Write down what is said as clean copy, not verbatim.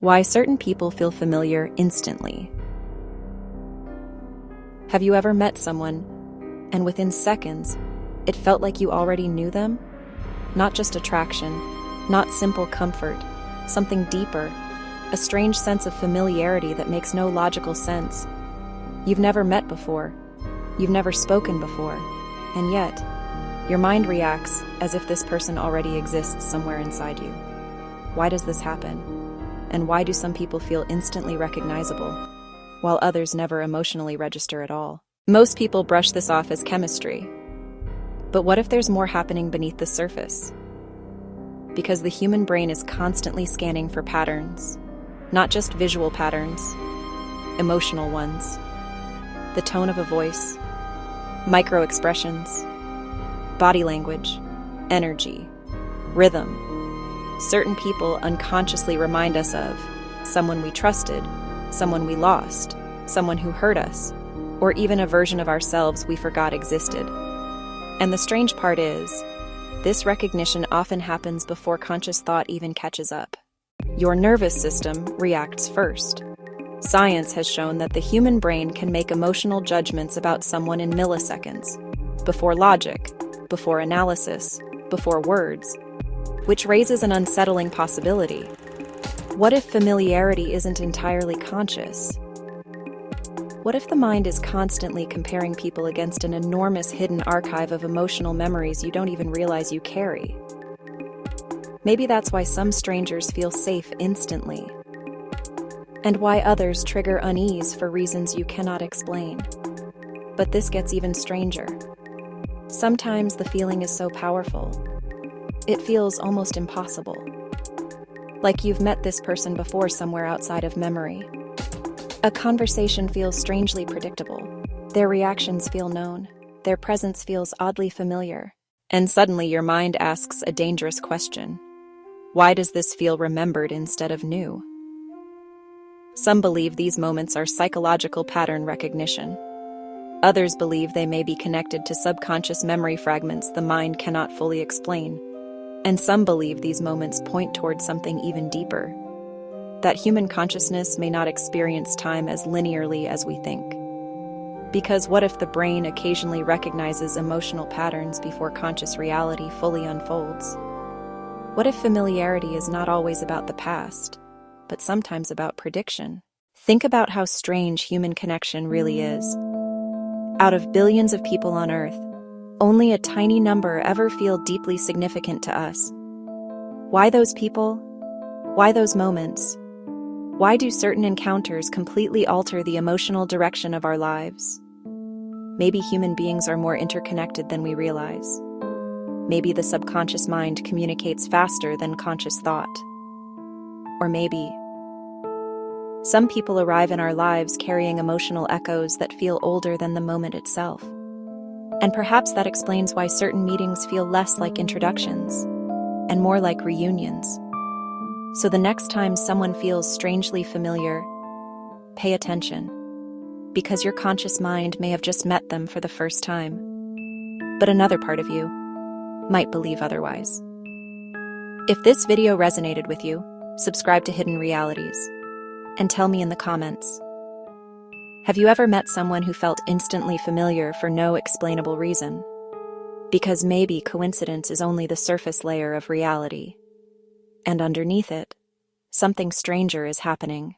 Why certain people feel familiar instantly. Have you ever met someone, and within seconds, it felt like you already knew them? Not just attraction, not simple comfort, something deeper, a strange sense of familiarity that makes no logical sense. You've never met before, you've never spoken before, and yet, your mind reacts as if this person already exists somewhere inside you. Why does this happen? And why do some people feel instantly recognizable, while others never emotionally register at all? Most people brush this off as chemistry. But what if there's more happening beneath the surface? Because the human brain is constantly scanning for patterns, not just visual patterns, emotional ones. The tone of a voice, micro-expressions, body language, energy, rhythm. Certain people unconsciously remind us of someone we trusted, someone we lost, someone who hurt us, or even a version of ourselves we forgot existed. And the strange part is, this recognition often happens before conscious thought even catches up. Your nervous system reacts first. Science has shown that the human brain can make emotional judgments about someone in milliseconds, before logic, before analysis, before words, which raises an unsettling possibility. What if familiarity isn't entirely conscious? What if the mind is constantly comparing people against an enormous hidden archive of emotional memories you don't even realize you carry? Maybe that's why some strangers feel safe instantly, and why others trigger unease for reasons you cannot explain. But this gets even stranger. Sometimes the feeling is so powerful, it feels almost impossible. Like you've met this person before somewhere outside of memory. A conversation feels strangely predictable. Their reactions feel known. Their presence feels oddly familiar. And suddenly your mind asks a dangerous question. Why does this feel remembered instead of new? Some believe these moments are psychological pattern recognition. Others believe they may be connected to subconscious memory fragments the mind cannot fully explain. And some believe these moments point towards something even deeper, that human consciousness may not experience time as linearly as we think. Because what if the brain occasionally recognizes emotional patterns before conscious reality fully unfolds? What if familiarity is not always about the past, but sometimes about prediction? Think about how strange human connection really is. Out of billions of people on Earth, only a tiny number ever feel deeply significant to us. Why those people? Why those moments? Why do certain encounters completely alter the emotional direction of our lives? Maybe human beings are more interconnected than we realize. Maybe the subconscious mind communicates faster than conscious thought. Or maybe some people arrive in our lives carrying emotional echoes that feel older than the moment itself. And perhaps that explains why certain meetings feel less like introductions and more like reunions. So the next time someone feels strangely familiar, pay attention, because your conscious mind may have just met them for the first time. But another part of you might believe otherwise. If this video resonated with you, subscribe to Hidden Realities and tell me in the comments. Have you ever met someone who felt instantly familiar for no explainable reason? Because maybe coincidence is only the surface layer of reality, and underneath it, something stranger is happening.